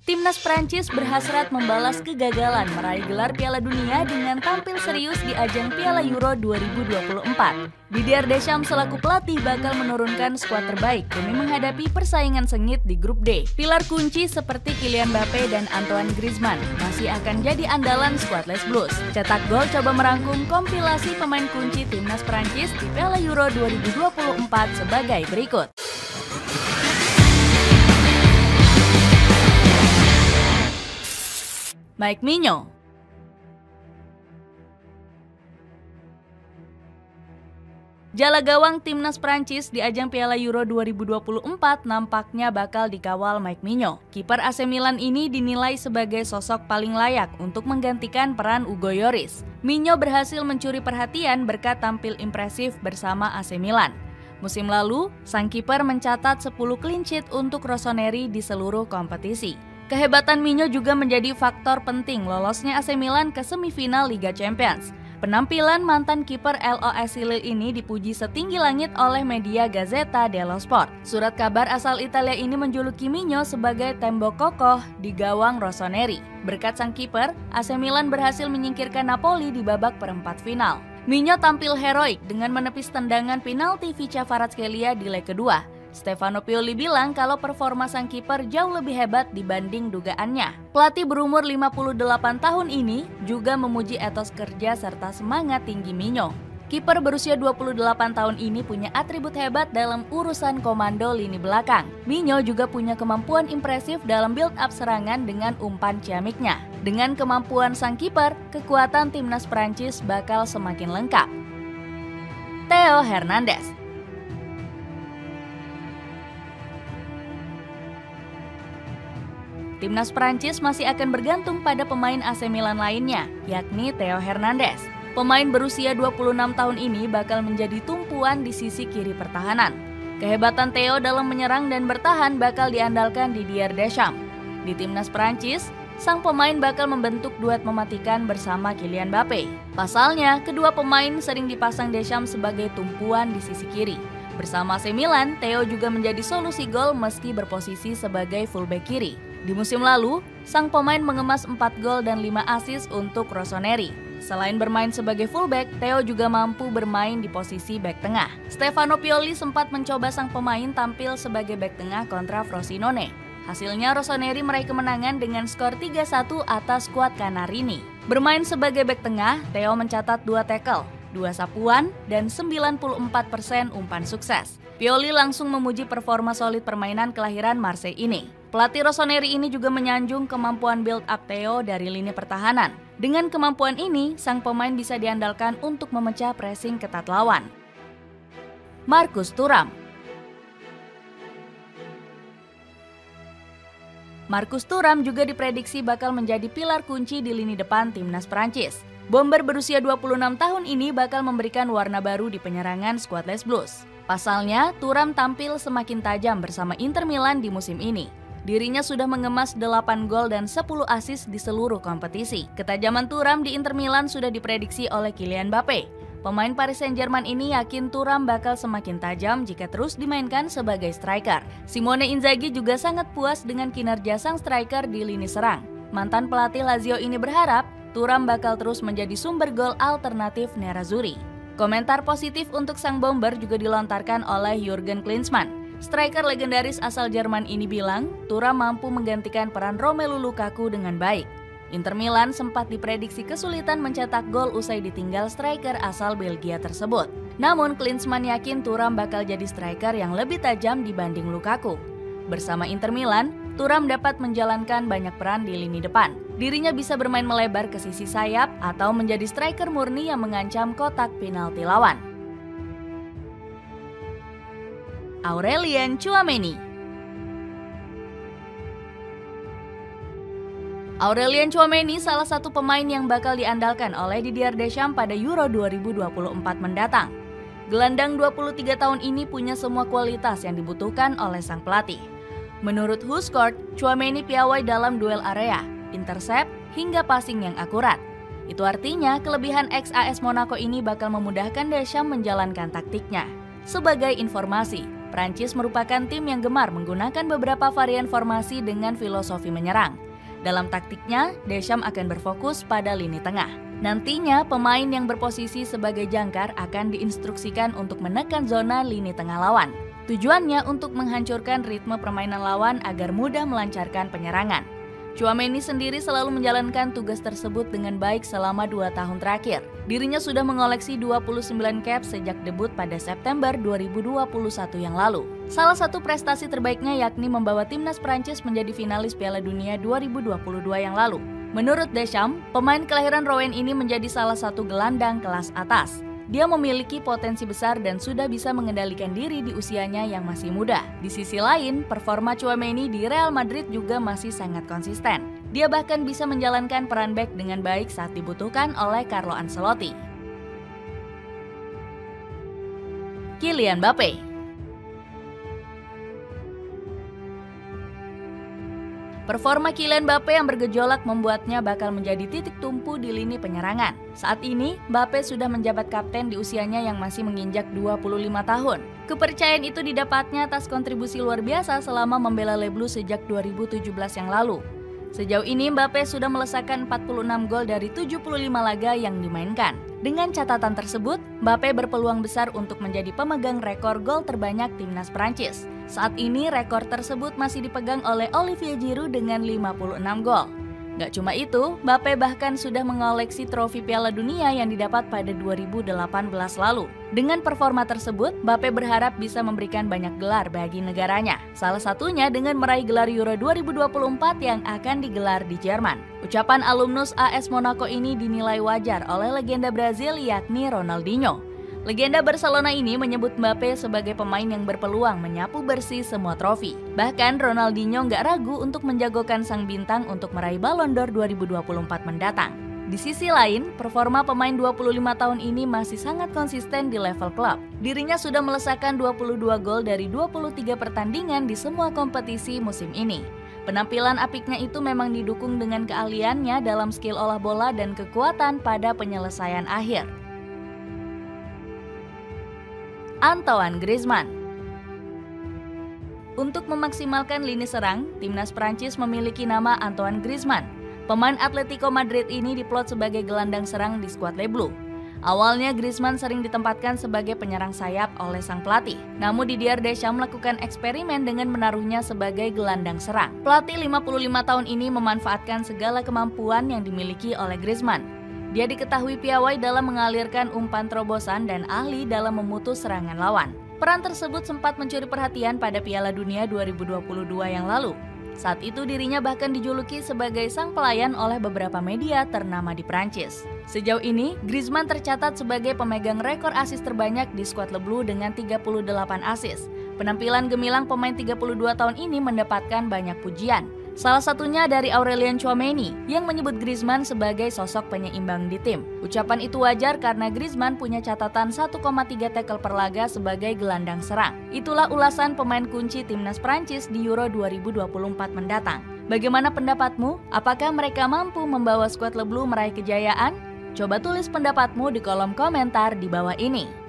Timnas Prancis berhasrat membalas kegagalan meraih gelar Piala Dunia dengan tampil serius di ajang Piala Euro 2024. Didier Deschamps selaku pelatih bakal menurunkan skuad terbaik demi menghadapi persaingan sengit di grup D. Pilar kunci seperti Kylian Mbappe dan Antoine Griezmann masih akan jadi andalan skuad Les Bleus. Cetak Gol coba merangkum kompilasi pemain kunci Timnas Prancis di Piala Euro 2024 sebagai berikut. Mike Maignan. Jala gawang Timnas Prancis di ajang Piala Euro 2024 nampaknya bakal dikawal Mike Maignan. Kiper AC Milan ini dinilai sebagai sosok paling layak untuk menggantikan peran Hugo Lloris. Maignan berhasil mencuri perhatian berkat tampil impresif bersama AC Milan. Musim lalu, sang kiper mencatat 10 clean sheet untuk Rossoneri di seluruh kompetisi. Kehebatan Maignan juga menjadi faktor penting lolosnya AC Milan ke semifinal Liga Champions. Penampilan mantan kiper LOSC Lille ini dipuji setinggi langit oleh media Gazzetta dello Sport. Surat kabar asal Italia ini menjuluki Maignan sebagai tembok kokoh di gawang Rossoneri. Berkat sang kiper, AC Milan berhasil menyingkirkan Napoli di babak perempat final. Maignan tampil heroik dengan menepis tendangan penalti Vicha Kvaratskhelia di leg kedua. Stefano Pioli bilang kalau performa sang kiper jauh lebih hebat dibanding dugaannya. Pelatih berumur 58 tahun ini juga memuji etos kerja serta semangat tinggi Maignan. Kiper berusia 28 tahun ini punya atribut hebat dalam urusan komando lini belakang. Maignan juga punya kemampuan impresif dalam build-up serangan dengan umpan ciamiknya. Dengan kemampuan sang kiper, kekuatan Timnas Prancis bakal semakin lengkap. Theo Hernandez. Timnas Prancis masih akan bergantung pada pemain AC Milan lainnya, yakni Theo Hernandez. Pemain berusia 26 tahun ini bakal menjadi tumpuan di sisi kiri pertahanan. Kehebatan Theo dalam menyerang dan bertahan bakal diandalkan Didier Deschamps. Di Timnas Prancis, sang pemain bakal membentuk duet mematikan bersama Kylian Mbappe. Pasalnya, kedua pemain sering dipasang Deschamps sebagai tumpuan di sisi kiri. Bersama AC Milan, Theo juga menjadi solusi gol meski berposisi sebagai fullback kiri. Di musim lalu, sang pemain mengemas 4 gol dan 5 assist untuk Rossoneri. Selain bermain sebagai fullback, Theo juga mampu bermain di posisi bek tengah. Stefano Pioli sempat mencoba sang pemain tampil sebagai bek tengah kontra Frosinone. Hasilnya Rossoneri meraih kemenangan dengan skor 3-1 atas skuad Canarini. Bermain sebagai bek tengah, Theo mencatat 2 tackle, 2 sapuan, dan 94% umpan sukses. Pioli langsung memuji performa solid permainan kelahiran Marseille ini. Pelatih Rossoneri ini juga menyanjung kemampuan build-up Theo dari lini pertahanan. Dengan kemampuan ini, sang pemain bisa diandalkan untuk memecah pressing ketat lawan. Marcus Thuram. Marcus Thuram juga diprediksi bakal menjadi pilar kunci di lini depan Timnas Prancis. Bomber berusia 26 tahun ini bakal memberikan warna baru di penyerangan skuad Les Bleus. Pasalnya, Thuram tampil semakin tajam bersama Inter Milan di musim ini. Dirinya sudah mengemas 8 gol dan 10 assist di seluruh kompetisi. Ketajaman Thuram di Inter Milan sudah diprediksi oleh Kylian Mbappe. Pemain Paris Saint-Germain ini yakin Thuram bakal semakin tajam jika terus dimainkan sebagai striker. Simone Inzaghi juga sangat puas dengan kinerja sang striker di lini serang. Mantan pelatih Lazio ini berharap Thuram bakal terus menjadi sumber gol alternatif Nerazzurri. Komentar positif untuk sang bomber juga dilontarkan oleh Jurgen Klinsmann. Striker legendaris asal Jerman ini bilang, Thuram mampu menggantikan peran Romelu Lukaku dengan baik. Inter Milan sempat diprediksi kesulitan mencetak gol usai ditinggal striker asal Belgia tersebut. Namun Klinsmann yakin Thuram bakal jadi striker yang lebih tajam dibanding Lukaku. Bersama Inter Milan, Thuram dapat menjalankan banyak peran di lini depan. Dirinya bisa bermain melebar ke sisi sayap atau menjadi striker murni yang mengancam kotak penalti lawan. Aurelien Tchouameni. Aurelien Tchouameni salah satu pemain yang bakal diandalkan oleh Didier Deschamps pada Euro 2024 mendatang. Gelandang 23 tahun ini punya semua kualitas yang dibutuhkan oleh sang pelatih. Menurut WhoScored, Tchouameni piawai dalam duel area, intercept, hingga passing yang akurat. Itu artinya kelebihan ex-AS Monaco ini bakal memudahkan Deschamps menjalankan taktiknya. Sebagai informasi, Prancis merupakan tim yang gemar menggunakan beberapa varian formasi dengan filosofi menyerang. Dalam taktiknya, Deschamps akan berfokus pada lini tengah. Nantinya, pemain yang berposisi sebagai jangkar akan diinstruksikan untuk menekan zona lini tengah lawan. Tujuannya untuk menghancurkan ritme permainan lawan agar mudah melancarkan penyerangan. Tchouaméni sendiri selalu menjalankan tugas tersebut dengan baik selama 2 tahun terakhir. Dirinya sudah mengoleksi 29 cap sejak debut pada September 2021 yang lalu. Salah satu prestasi terbaiknya yakni membawa timnas Prancis menjadi finalis Piala Dunia 2022 yang lalu. Menurut Deschamps, pemain kelahiran Rouen ini menjadi salah satu gelandang kelas atas. Dia memiliki potensi besar dan sudah bisa mengendalikan diri di usianya yang masih muda. Di sisi lain, performa Tchouaméni di Real Madrid juga masih sangat konsisten. Dia bahkan bisa menjalankan peran bek dengan baik saat dibutuhkan oleh Carlo Ancelotti. Kylian Mbappé. Performa Kylian Mbappé yang bergejolak membuatnya bakal menjadi titik tumpu di lini penyerangan. Saat ini, Mbappé sudah menjabat kapten di usianya yang masih menginjak 25 tahun. Kepercayaan itu didapatnya atas kontribusi luar biasa selama membela Les Bleus sejak 2017 yang lalu. Sejauh ini Mbappé sudah melesakkan 46 gol dari 75 laga yang dimainkan. Dengan catatan tersebut, Mbappé berpeluang besar untuk menjadi pemegang rekor gol terbanyak timnas Prancis. Saat ini rekor tersebut masih dipegang oleh Olivier Giroud dengan 56 gol. Gak cuma itu, Mbappé bahkan sudah mengoleksi trofi Piala Dunia yang didapat pada 2018 lalu. Dengan performa tersebut, Mbappé berharap bisa memberikan banyak gelar bagi negaranya. Salah satunya dengan meraih gelar Euro 2024 yang akan digelar di Jerman. Ucapan alumnus AS Monaco ini dinilai wajar oleh legenda Brazil yakni Ronaldinho. Legenda Barcelona ini menyebut Mbappé sebagai pemain yang berpeluang menyapu bersih semua trofi. Bahkan Ronaldinho nggak ragu untuk menjagokan sang bintang untuk meraih Ballon d'Or 2024 mendatang. Di sisi lain, performa pemain 25 tahun ini masih sangat konsisten di level klub. Dirinya sudah melesakkan 22 gol dari 23 pertandingan di semua kompetisi musim ini. Penampilan apiknya itu memang didukung dengan keahliannya dalam skill olah bola dan kekuatan pada penyelesaian akhir. Antoine Griezmann. Untuk memaksimalkan lini serang, timnas Prancis memiliki nama Antoine Griezmann. Pemain Atletico Madrid ini diplot sebagai gelandang serang di skuad Les Bleus. Awalnya Griezmann sering ditempatkan sebagai penyerang sayap oleh sang pelatih. Namun Didier Deschamps melakukan eksperimen dengan menaruhnya sebagai gelandang serang. Pelatih 55 tahun ini memanfaatkan segala kemampuan yang dimiliki oleh Griezmann. Dia diketahui piawai dalam mengalirkan umpan terobosan dan ahli dalam memutus serangan lawan. Peran tersebut sempat mencuri perhatian pada Piala Dunia 2022 yang lalu. Saat itu dirinya bahkan dijuluki sebagai sang pelayan oleh beberapa media ternama di Prancis. Sejauh ini, Griezmann tercatat sebagai pemegang rekor assist terbanyak di skuad Les Bleus dengan 38 assist. Penampilan gemilang pemain 32 tahun ini mendapatkan banyak pujian. Salah satunya dari Aurélien Tchouaméni yang menyebut Griezmann sebagai sosok penyeimbang di tim. Ucapan itu wajar karena Griezmann punya catatan 1,3 tackle per laga sebagai gelandang serang. Itulah ulasan pemain kunci timnas Prancis di Euro 2024 mendatang. Bagaimana pendapatmu? Apakah mereka mampu membawa skuad Les Bleus meraih kejayaan? Coba tulis pendapatmu di kolom komentar di bawah ini.